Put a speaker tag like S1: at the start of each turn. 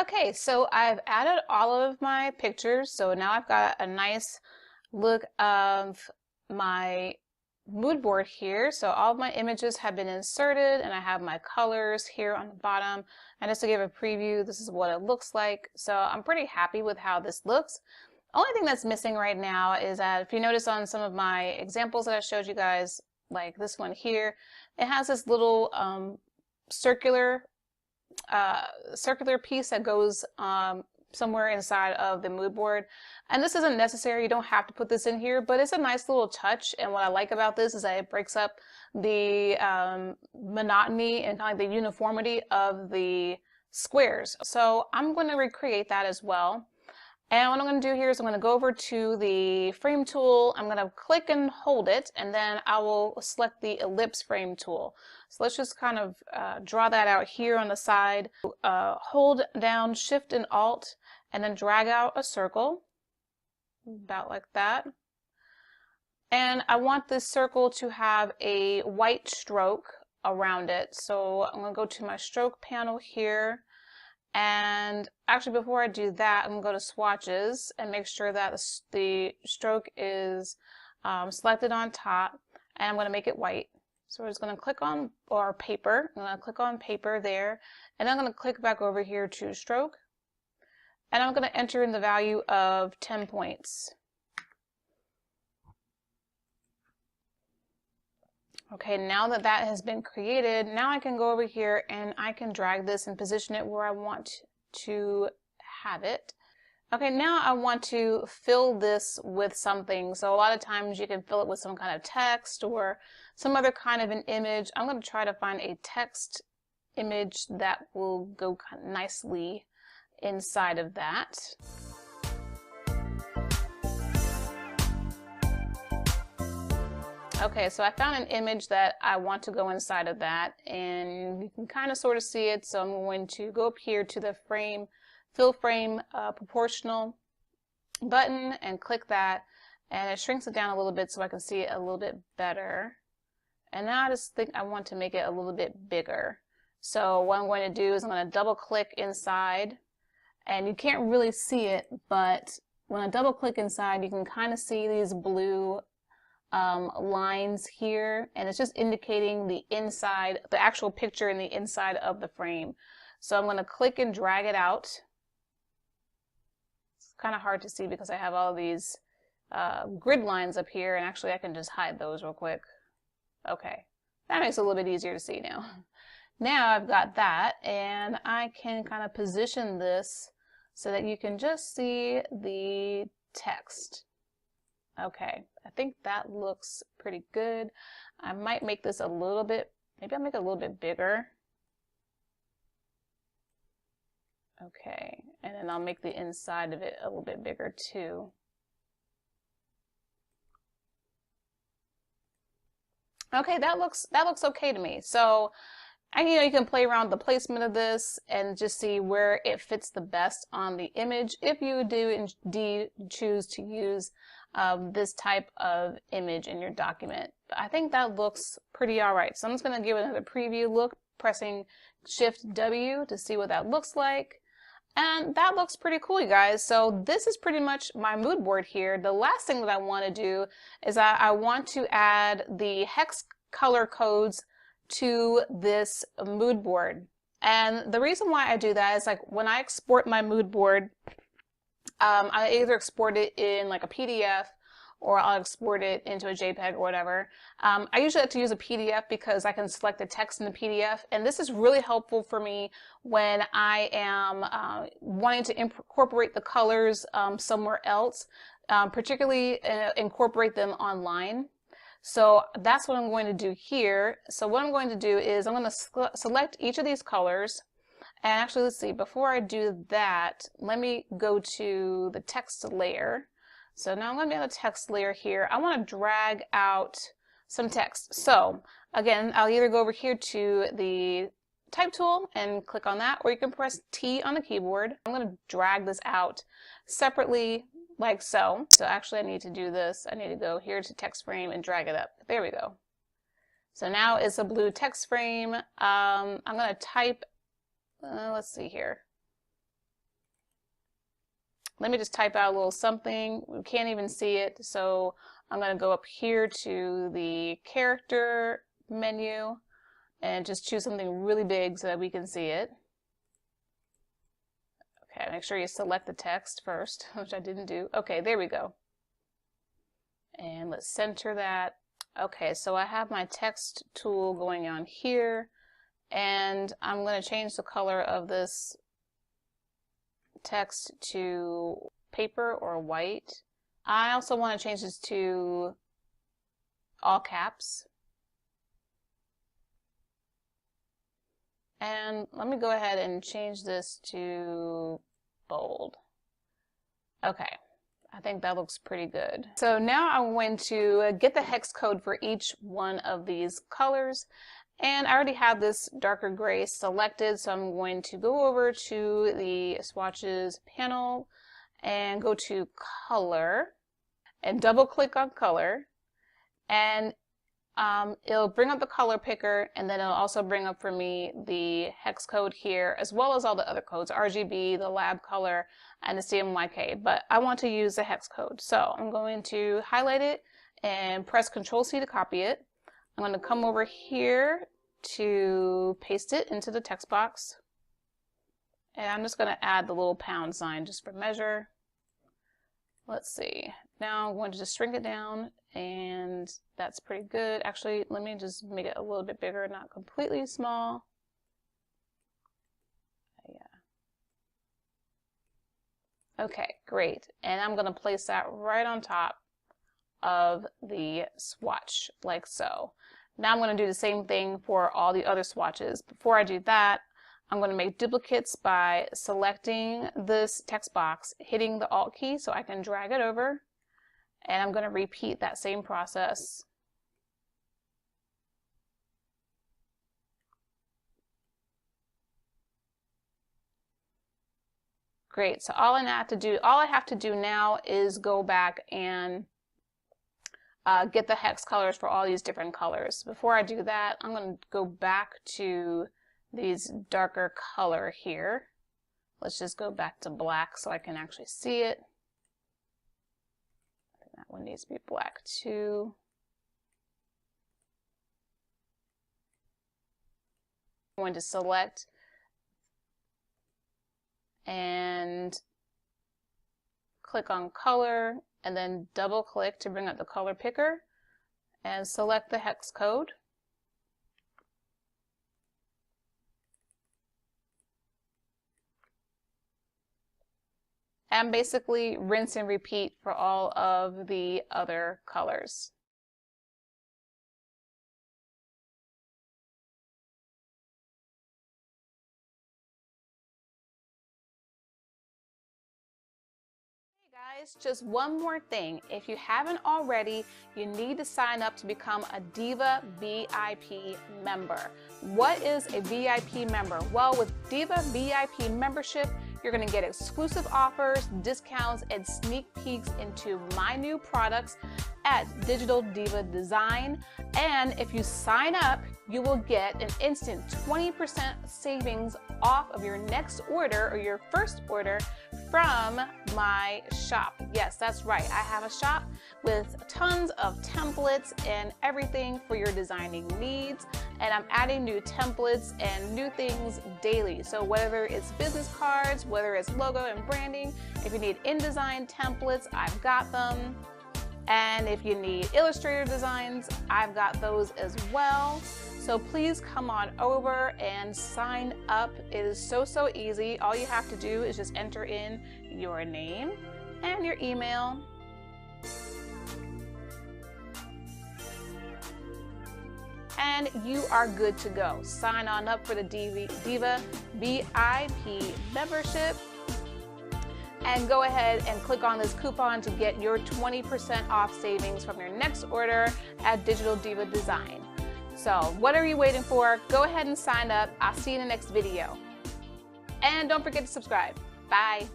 S1: Okay, so I've added all of my pictures, so now I've got a nice look of my mood board here. So all of my images have been inserted and I have my colors here on the bottom. And just to give a preview, this is what it looks like. So I'm pretty happy with how this looks. Only thing that's missing right now is that if you notice on some of my examples that I showed you guys, like this one here, it has this little circular circular piece that goes somewhere inside of the mood board. And this isn't necessary, you don't have to put this in here, but it's a nice little touch. And what I like about this is that it breaks up the monotony and kind of like the uniformity of the squares. So I'm going to recreate that as well. And what I'm going to do here is I'm going to go over to the frame tool. I'm going to click and hold it, and then I will select the ellipse frame tool. So let's just kind of draw that out here on the side. Hold down Shift and Alt, and then drag out a circle, about like that. And I want this circle to have a white stroke around it. So I'm going to go to my stroke panel here. And actually, before I do that, I'm going to go to Swatches and make sure that the stroke is selected on top, and I'm going to make it white. So we're just going to click on our paper. I'm going to click on paper there, and I'm going to click back over here to stroke, and I'm going to enter in the value of 10 points. Okay, now that that has been created, now I can go over here and I can drag this and position it where I want to have it. Okay, now I want to fill this with something. So a lot of times you can fill it with some kind of text or some other kind of an image. I'm going to try to find a text image that will go nicely inside of that. Okay, so I found an image that I want to go inside of that, and you can kind of sort of see it. So I'm going to go up here to the frame, fill frame proportional button and click that, and it shrinks it down a little bit so I can see it a little bit better. And now I just think I want to make it a little bit bigger. So what I'm going to do is I'm going to double click inside, and you can't really see it, but when I double click inside, you can kind of see these blue lines here, and it's just indicating the inside, the actual picture in the inside of the frame. So I'm going to click and drag it out. It's kind of hard to see because I have all these grid lines up here, and actually I can just hide those real quick. Okay, that makes it a little bit easier to see now. Now I've got that, and I can kind of position this so that you can just see the text. Okay, I think that looks pretty good. I might make this a little bit, maybe I'll make it a little bit bigger. Okay, and then I'll make the inside of it a little bit bigger too. Okay, that looks okay to me. So, you can play around with the placement of this and just see where it fits the best on the image if you do indeed choose to use this type of image in your document. But I think that looks pretty alright. So I'm just going to give it another preview look, pressing Shift W to see what that looks like. And that looks pretty cool, you guys. So this is pretty much my mood board here. The last thing that I want to do is I want to add the hex color codes to this mood board. And the reason why I do that is, like, when I export my mood board, I either export it in like a PDF or I'll export it into a JPEG or whatever. I usually like to use a PDF because I can select the text in the PDF, and this is really helpful for me when I am wanting to incorporate the colors somewhere else, particularly incorporate them online. So that's what I'm going to do here. So what I'm going to do is I'm going to select each of these colors. And actually, let's see, before I do that, let me go to the text layer. So now I'm going to be on the text layer here. I want to drag out some text. So again, I'll either go over here to the type tool and click on that, or you can press T on the keyboard. I'm going to drag this out separately like so. So actually I need to do this. I need to go here to text frame and drag it up. There we go. So now it's a blue text frame. I'm going to type, let's see here. let me just type out a little something. We can't even see it, so I'm going to go up here to the character menu and just choose something really big so that we can see it. Okay, make sure you select the text first, which I didn't do. Okay, there we go. And let's center that. Okay, so I have my text tool going on here, and I'm going to change the color of this text to paper or white. I also want to change this to all caps. And let me go ahead and change this to bold. Okay, I think that looks pretty good. So now I'm going to get the hex code for each one of these colors. And I already have this darker gray selected, so I'm going to go over to the Swatches panel and go to color and double click on color, and it'll bring up the color picker, and then it'll also bring up for me the hex code here, as well as all the other codes, RGB, the lab color, and the CMYK, but I want to use the hex code. So I'm going to highlight it and press Ctrl+C to copy it. I'm going to come over here to paste it into the text box, and I'm just going to add the little pound sign just for measure. Let's see. Now I'm going to just shrink it down, and that's pretty good. Actually, let me just make it a little bit bigger, not completely small. Yeah. Okay, great. And I'm going to place that right on top of the swatch, like so. Now I'm going to do the same thing for all the other swatches. Before I do that, I'm going to make duplicates by selecting this text box, hitting the Alt key so I can drag it over, and I'm going to repeat that same process. Great, so all I have to do now is go back and get the hex colors for all these different colors. Before I do that, I'm going to go back to these darker color here. Let's just go back to black so I can actually see it. I think that one needs to be black too. I'm going to select and click on color, and then double click to bring up the color picker and select the hex code. And basically rinse and repeat for all of the other colors. Hey guys, just one more thing. If you haven't already, you need to sign up to become a Diva VIP member. What is a VIP member? Well, with Diva VIP membership, you're going to get exclusive offers, discounts, and sneak peeks into my new products at Digital Diva Design. And if you sign up, you will get an instant 20% savings off of your next order or your first order from my shop. Yes, that's right. I have a shop with tons of templates and everything for your designing needs. And I'm adding new templates and new things daily. So whether it's business cards, whether it's logo and branding, if you need InDesign templates, I've got them. And if you need Illustrator designs, I've got those as well. So please come on over and sign up. It is so easy. All you have to do is just enter in your name and your email. And you are good to go. Sign on up for the Diva VIP membership. And go ahead and click on this coupon to get your 20% off savings from your next order at Digital Diva Design. So what are you waiting for? Go ahead and sign up. I'll see you in the next video. And don't forget to subscribe. Bye.